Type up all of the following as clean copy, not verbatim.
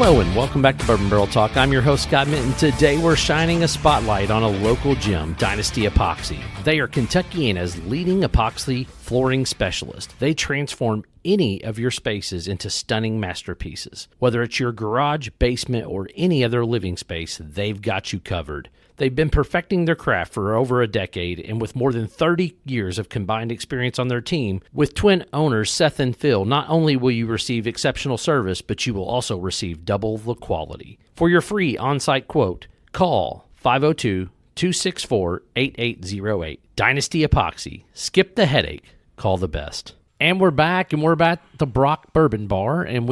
Hello and welcome back to Bourbon Barrel Talk. I'm your host, Scott Minton. Today we're shining a spotlight on a local gym, Dynasty Epoxy. They are Kentuckiana's leading epoxy flooring specialist. They transform any of your spaces into stunning masterpieces. Whether it's your garage, basement, or any other living space, they've got you covered. They've been perfecting their craft for over a decade, and with more than 30 years of combined experience on their team, with twin owners Seth and Phil, not only will you receive exceptional service, but you will also receive double the quality. For your free on-site quote, call 502-264-8808. Dynasty Epoxy. Skip the headache. Call the best. And we're back, and we're at the Brock Bourbon Bar, and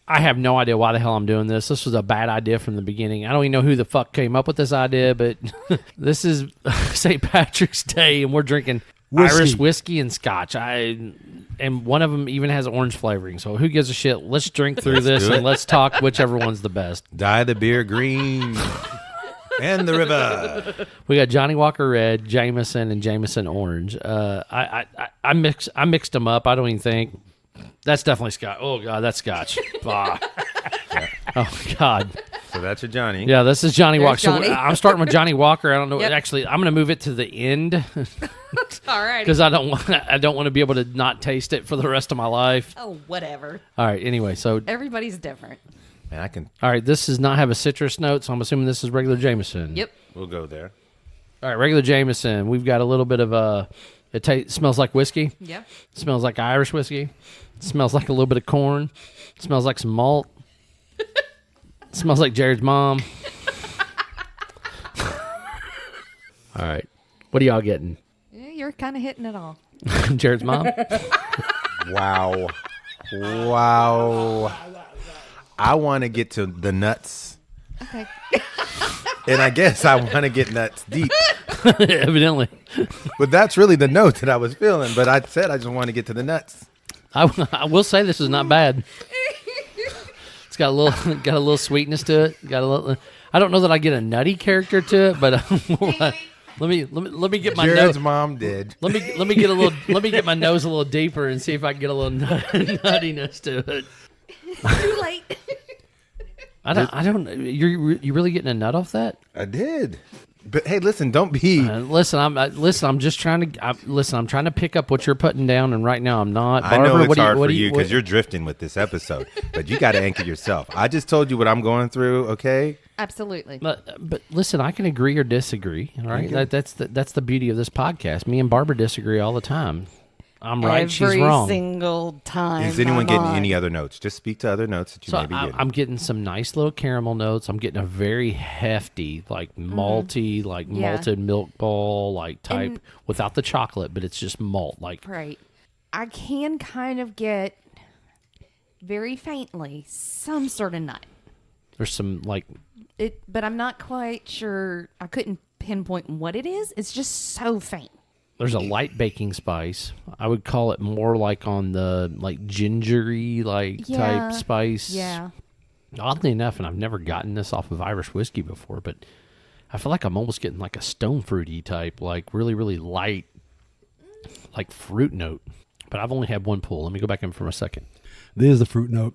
I have no idea why the hell I'm doing this. This was a bad idea from the beginning. I don't even know who the fuck came up with this idea, but this is St. Patrick's Day, and we're drinking Irish whiskey and Scotch. And one of them even has orange flavoring, so who gives a shit? Let's drink through this, and let's talk whichever one's the best. Dye the beer green. And the river. We got Johnny Walker Red, Jameson, and Jameson Orange. I mixed them up. I don't even think. That's definitely Scotch. Oh, God, that's Scotch. Ah. Oh, God. So that's your Johnny. Yeah, this is Johnny Walker. So Johnny. I'm starting with Johnny Walker. I don't know. Yep. Actually, I'm going to move it to the end All right. because I don't want to be able to not taste it for the rest of my life. Oh, whatever. All right. Anyway, so Everybody's different. And I can. all right, this does not have a citrus note, so I'm assuming this is regular Jameson. Yep. We'll go there. All right, regular Jameson. We've got a little bit of it smells like whiskey. Yep. Smells like Irish whiskey. Smells like a little bit of corn. Smells like some malt. Smells like Jared's mom. All right. What are y'all getting? Yeah, you're kind of hitting it all. Jared's mom? Wow. Wow. I want to get to the nuts. Okay. And I guess I want to get nuts deep. Evidently. But that's really the note that I was feeling. But I said I just want to get to the nuts. I will say this is not bad. It's got a little sweetness to it. Got a little. I don't know that I get a nutty character to it, but let me get my Jared's nose. mom did. Let me get my nose a little deeper and see if I can get a little nuttiness to it. Too late. I don't. You really getting a nut off that? I did. But hey, listen, don't be. Listen. I'm just trying to. I'm trying to pick up what you're putting down, and right now I'm not. I know Barbara, it's hard for you what- because you're drifting with this episode. But you got to anchor yourself. I just told you what I'm going through, okay? Absolutely. But listen, I can agree or disagree. All right, that's the beauty of this podcast. Me and Barbara disagree all the time. I'm right, she's wrong. Every single time. Is anyone I'm getting on. any other notes? Just speak to other notes that you So may be getting. I'm getting some nice little caramel notes. I'm getting a very hefty, like malty, like Yeah. malted milk ball, like type And- without the chocolate, but it's just malt. Like Right. I can kind of get very faintly some sort of nut. there's some like But I'm not quite sure. I couldn't pinpoint what it is. It's just so faint. there's a light baking spice. I would call it more like on the like gingery like Yeah. type spice. Yeah. Oddly enough, and I've never gotten this off of Irish whiskey before, but I feel like I'm almost getting like a stone fruity type, like really, really light, like fruit note. But I've only had one pull. Let me go back in for a second. There's the fruit note.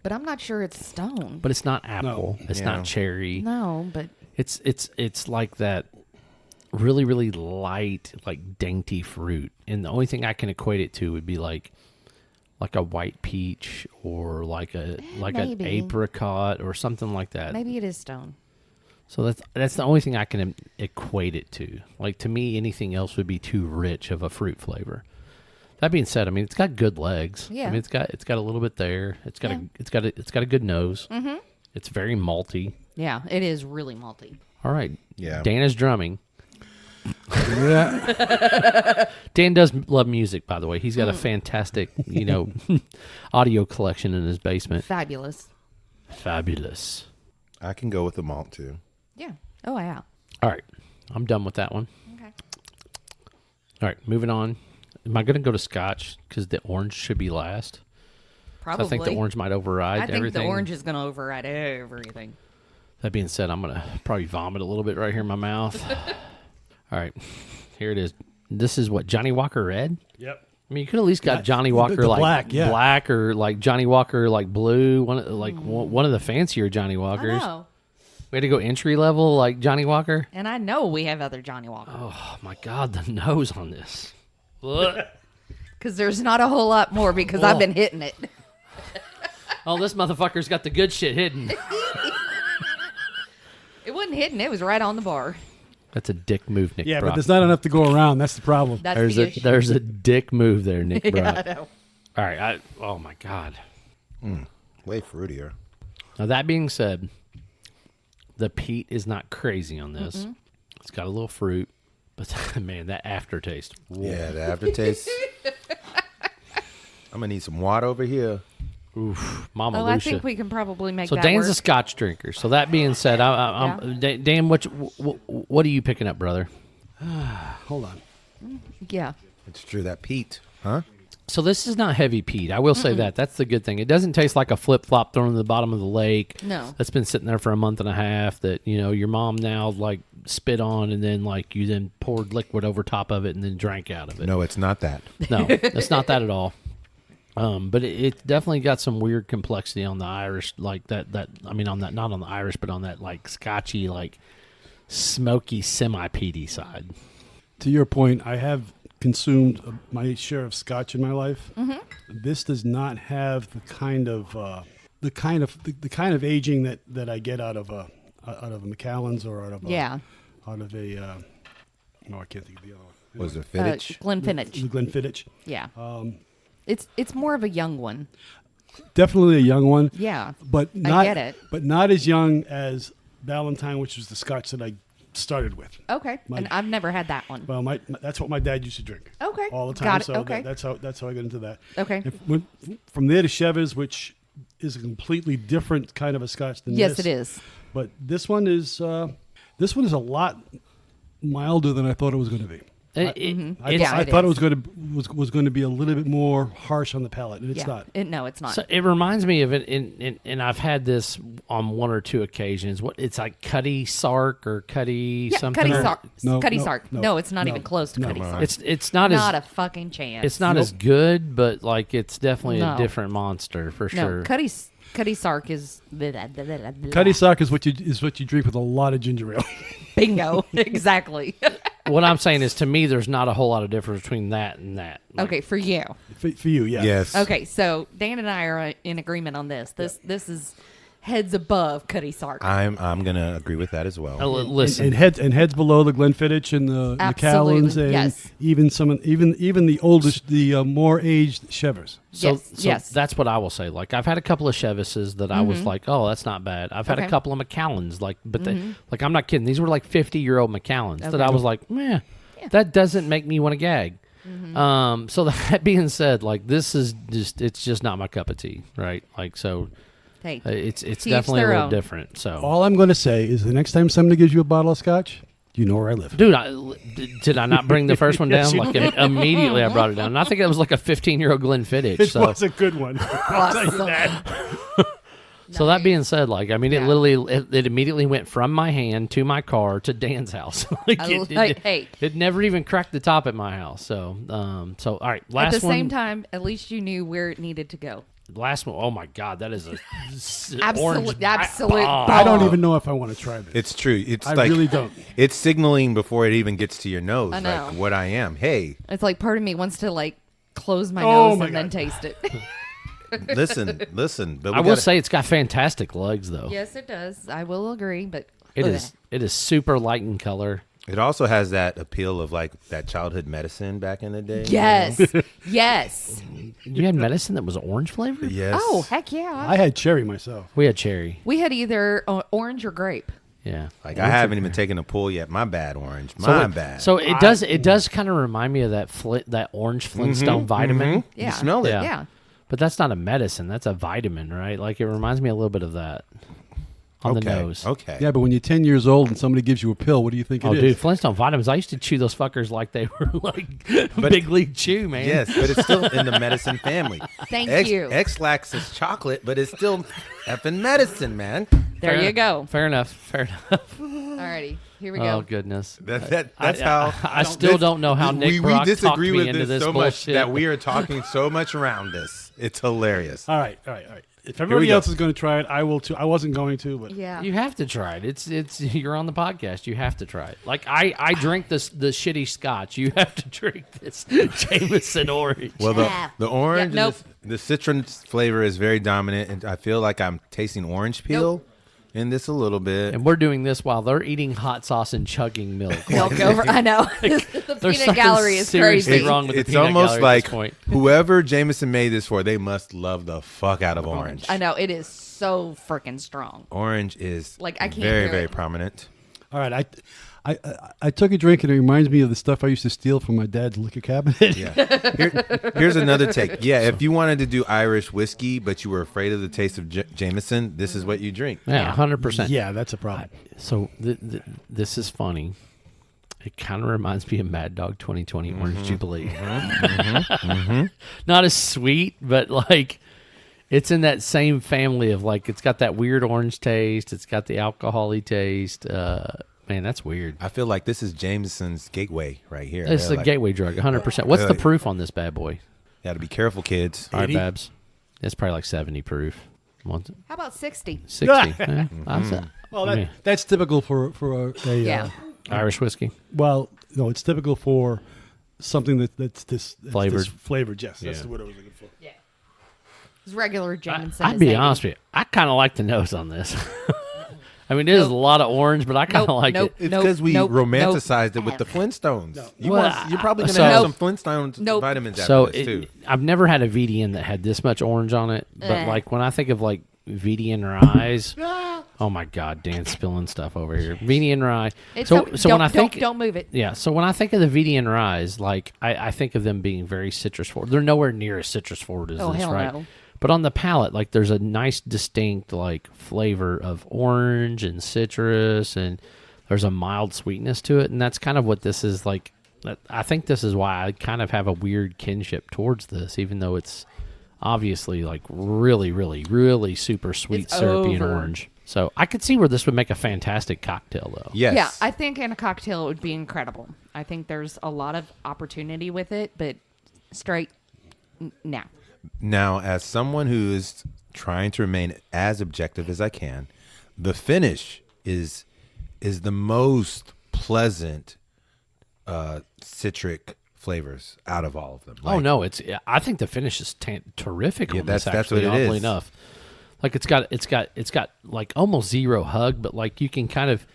But I'm not sure it's stone. But it's not apple. It's Yeah. not cherry. No, but It's like that really, really light, like dainty fruit. And the only thing I can equate it to would be like a white peach or like an maybe. apricot or something like that. maybe it is stone. So that's the only thing I can equate it to. Like to me, anything else would be too rich of a fruit flavor. That being said, I mean it's got good legs. Yeah. I mean it's got a little bit there. It's got a good nose. Mm-hmm. It's very malty. Yeah, it is really malty. All right. Yeah. Dan is drumming. Yeah. Dan does love music, by the way. He's got a fantastic, audio collection in his basement. Fabulous. Fabulous. I can go with the malt too. Yeah. Oh, yeah. All right. I'm done with that one. Okay. All right. Moving on. Am I going to go to Scotch because the orange should be last? Probably. I think the orange might override I think everything. the orange is going to override everything. That being said, I'm going to probably vomit a little bit right here in my mouth. All right. Here it is. This is what, Johnny Walker Red? Yep. I mean, you could at least got Yeah, Johnny Walker the like black, or like Johnny Walker like blue, one of the fancier Johnny I Walkers. know. We had to go entry level like Johnny Walker. And I know we have other Johnny Walker. Oh my God, the nose on this. Ugh. Because there's not a whole lot more because I've been hitting it. Oh, this motherfucker's got the good shit hidden. It wasn't hidden. It was right on the bar. That's a dick move, Nick. Yeah, Brock. but there's not enough to go around. That's the problem. That's the issue. There's a dick move there, Nick. Yeah, Brock. I know. All right. Oh my God. Way fruitier. Now that being said, the peat is not crazy on this. It's got a little fruit, but man, that aftertaste. Whoa. Yeah, the aftertaste. I'm gonna need some water over here. Oof, Mama Oh, Lucia. I think we can probably make So that Dan's a work. Scotch drinker. So that being said, Dan, what are you picking up, brother? Hold on. Yeah. It's true, that peat, huh? So this is not heavy peat. I will say that. That's the good thing. It doesn't taste like a flip flop thrown in the bottom of the lake. No. That's been sitting there for a month and a half. That your mom now like spit on and then like you then poured liquid over top of it and then drank out of it. No, it's not that. No, it's not that at all. But it definitely got some weird complexity on the Irish, like that. I mean, on that, not on the Irish, but on that like Scotchy, like smoky, semi-peaty side. To your point, I have consumed my share of Scotch in my life. This does not have the kind of aging that I get out of a Macallan's or out of a no, I can't think of the other one. Was it Fittich? Glenfiddich. The Glenfiddich. Yeah. It's more of a young one. Definitely a young one. Yeah. But not, get it. But not as young as Valentine, which was the Scotch that I started with. Okay. And I've never had that one. Well, that's what my dad used to drink. Okay. All the time. Got it. So Okay. that's how I got into that. Okay. From there to Chevers, which is a completely different kind of a Scotch than Yes, this. it is. But this one is a lot milder than I thought it was going to be. I Yeah, thought is. it was going to be a little bit more harsh on the palate, and it's not. No, it's not. So it reminds me of it, and I've had this on one or two occasions. What it's like, Cuddy Sark or Cuddy yeah, something. Cuddy or- Sark. No, Cuddy no, Sark. no, No, it's not no, even close to no. Cuddy Sark. It's not not as a fucking chance. it's not as good, but like it's definitely a No. different monster for No, sure. Cuddy Sark is Cuddy Sark is what you drink with a lot of ginger ale. bingo. Exactly. What I'm saying is, to me, there's not a whole lot of difference between that and that. Like, Okay, for you. for you, yeah. Yes. Okay, so Dan and I are in agreement on this. This is heads above Cuddy Sark. I'm gonna agree with that as well. listen, And heads below the Glenfiddich and the Absolutely, Macallans and yes. even the oldest, the more aged Chevers. so yes. that's what I will say. Like, I've had a couple of Chevises that I was like, oh, that's not bad. I've had a Okay. couple of Macallans, like, but they, like, I'm not kidding. These were like 50-year-old Macallans that I was like, meh, that doesn't make me want to gag. So that being said, like, this is it's just not my cup of tea, right? Like, so Hey, it's to each definitely a their little own. different. So, All I'm going to say is the next time somebody gives you a bottle of Scotch, you know where I live. dude, did I not bring the first one Yes, down? you Like, immediately I brought it down. And I think it was like a 15-year-old Glenfiddich. It So, was a good one. I'll tell you that. so that being said, like, I mean, it Yeah. literally it immediately went from my hand to my car to Dan's house. Like, hey. it never even cracked the top at my house. So, all right, At last the one. same time, at least you knew where it needed to go. Last one. Oh my God, that is a Absolute bomb. I don't even know if I want to try this. It's true. It's I like really don't. It's signaling before it even gets to your nose, I know. like what I am. Hey, It's like part of me wants to like close my Oh nose my and then God. taste it. listen. But I will say it's got fantastic legs, though. Yes, it does. I will agree, but It is super light in color. it also has that appeal of like that childhood medicine back in the day. Yes, yes. You had medicine that was orange flavored? Yes. Oh, heck yeah. I had cherry myself. We had cherry. We had either orange or grape. Yeah. Like I haven't even taken a pull yet. My bad, orange. So My it- bad. So it does kind of remind me of that orange Flintstone vitamin. Yeah. You smell it. Yeah. But that's not a medicine. That's a vitamin, right? Like, it reminds me a little bit of that. on the nose. Okay. Yeah, but when you're 10 years old and somebody gives you a pill, what do you think Oh, it is? dude, Flintstone vitamins. I used to chew those fuckers like they were like big league chew, man. Yes, but it's still in the medicine family. Thank you. X-Lax is chocolate, but it's still effing medicine, man. There you go. Fair enough. Fair enough. Alrighty, here we Oh, go. goodness. That's how. I still don't know how Nick Brock we talked disagree me with into this so bullshit. much that we are talking so much around this. It's hilarious. All right. If everybody go. else is going to try it, I will too. I wasn't going to, but Yeah. You have to try it. It's you're on the podcast. You have to try it. Like I drink the shitty Scotch. You have to drink this Jameson orange. Well, the orange, Yeah, nope. and the citrus flavor is very dominant, and I feel like I'm tasting orange peel in this a little bit. And we're doing this while they're eating hot sauce and chugging milk. Milk over. I know. The There's peanut something gallery is seriously crazy. wrong with the It's peanut almost gallery at like this point. whoever Jameson made this for, they must love the fuck out of orange. I know. It is so freaking strong. Orange is Like, I can't very, do very it. prominent. all right. I took a drink and it reminds me of the stuff I used to steal from my dad's liquor cabinet. Yeah. Here's another take. Yeah, if you wanted to do Irish whiskey, but you were afraid of the taste of Jameson, this is what you drink. Yeah, 100%. Yeah, that's a problem. So this is funny. It kind of reminds me of Mad Dog 2020 Orange Jubilee. Not as sweet, but like it's in that same family of like it's got that weird orange taste. It's got the alcohol-y taste. Man, that's weird. I feel like this is Jameson's gateway right here. It's a gateway drug, 100%. What's the proof on this bad boy? Got to be careful, kids. All right, 80? Babs. It's probably like 70 proof. What's it? How about 60? 60. Yeah, Well, I mean, that's typical for a Yeah. Irish whiskey. well, no, it's typical for something that's Flavored. flavored. Yes, that's Yeah. the word I was looking for. Yeah. It's regular Jameson. I'd is be 80. honest with you. I kind of like the nose on this. I mean, it is a lot of orange, but I kind of Nope, like nope. it. It's because we nope, romanticized nope. it with the Flintstones. Well, You're probably going to so- have Nope. some Flintstones Nope. vitamins after So this, too. I've never had a VDN that had this much orange on it, but Eh. like when I think of like VDN ryes, oh my God, Dan's spilling stuff over here. VDN rye. It's So okay. so when I Don't- think don't move it. Yeah, so when I think of the VDN ryes, like I think of them being very citrus forward. They're nowhere near as citrus forward as Oh, this, hell right? no. But on the palate, like there's a nice distinct like flavor of orange and citrus, and there's a mild sweetness to it, and that's kind of what this is like. I think this is why I kind of have a weird kinship towards this, even though it's obviously like really, really, really super sweet, It's syrupy, and over. orange. So I could see where this would make a fantastic cocktail, though. Yes. Yeah, I think in a cocktail it would be incredible. I think there's a lot of opportunity with it, but straight, no. Now, as someone who is trying to remain as objective as I can, the finish is the most pleasant citric flavors out of all of them. Oh no, I think the finish is terrific. Yeah, on this, that's actually, what it oddly is. enough. Like it's got like almost zero hug, but like you can kind of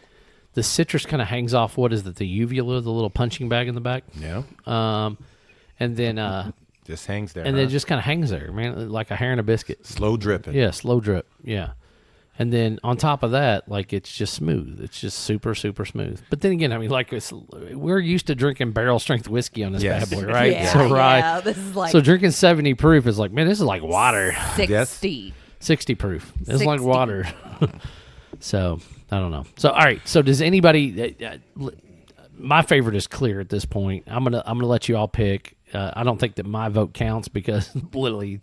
the citrus kind of hangs off. What is it? The uvula, the little punching bag in the back. Yeah. And then Just hangs there. and then it just kind of hangs there, man, like a hair in a biscuit. slow dripping. Yeah, slow drip. Yeah. And then on top of that, like it's just smooth. It's just super, super smooth. But then again, I mean, like we're used to drinking barrel strength whiskey on this Yes. bad boy, right? Yeah, so right. yeah, this is like So drinking 70 proof is like, man, this is like water. 60. 60 proof. It's like 60. water. So I don't know. So all right. So does anybody? My favorite is clear at this point. I'm gonna let you all pick. I don't think that my vote counts because literally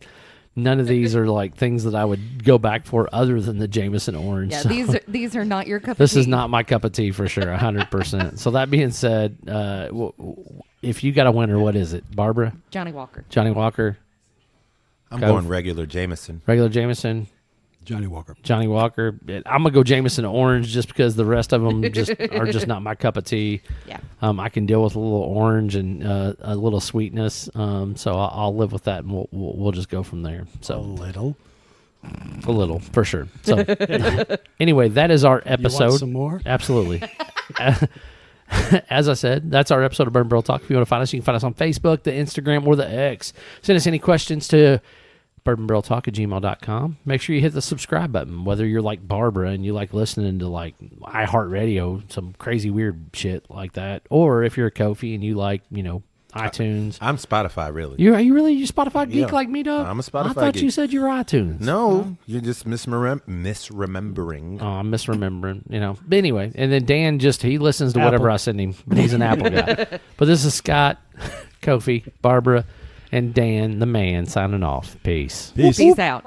none of these are like things that I would go back for other than the Jameson orange. Yeah, So these are not your cup this of tea. is not my cup of tea for sure, 100%. So that being said, if you got a winner, what is it? Barbara? Johnny Walker. Johnny Walker? I'm Go. going regular Jameson. Regular Jameson? Johnny Walker. Johnny Walker. I'm gonna go Jameson orange just because the rest of them are just not my cup of tea. Yeah. I can deal with a little orange and a little sweetness. So I'll live with that, and we'll just go from there. A So little. a little for sure. So anyway, that is our You episode. want some more? Absolutely. As I said, that's our episode of Bourbon Barrel Talk. If you want to find us, you can find us on Facebook, the Instagram, or the X. Send us any questions to bourbonbarreltalk@gmail.com. Make sure you hit the subscribe button, whether you're like Barbara and you like listening to like iHeartRadio, some crazy weird shit like that, or if you're a Kofi and you like, iTunes. I'm Spotify, really. Are you really a Spotify geek Yeah. like me, Doug? I'm a Spotify I thought geek. you said you were iTunes. No, you're just misremembering. Oh, I'm misremembering, But anyway, and then Dan he listens to whatever I send him, but he's an Apple guy. But this is Scott, Kofi, Barbara, and Dan, the man, signing off. Peace. Peace out.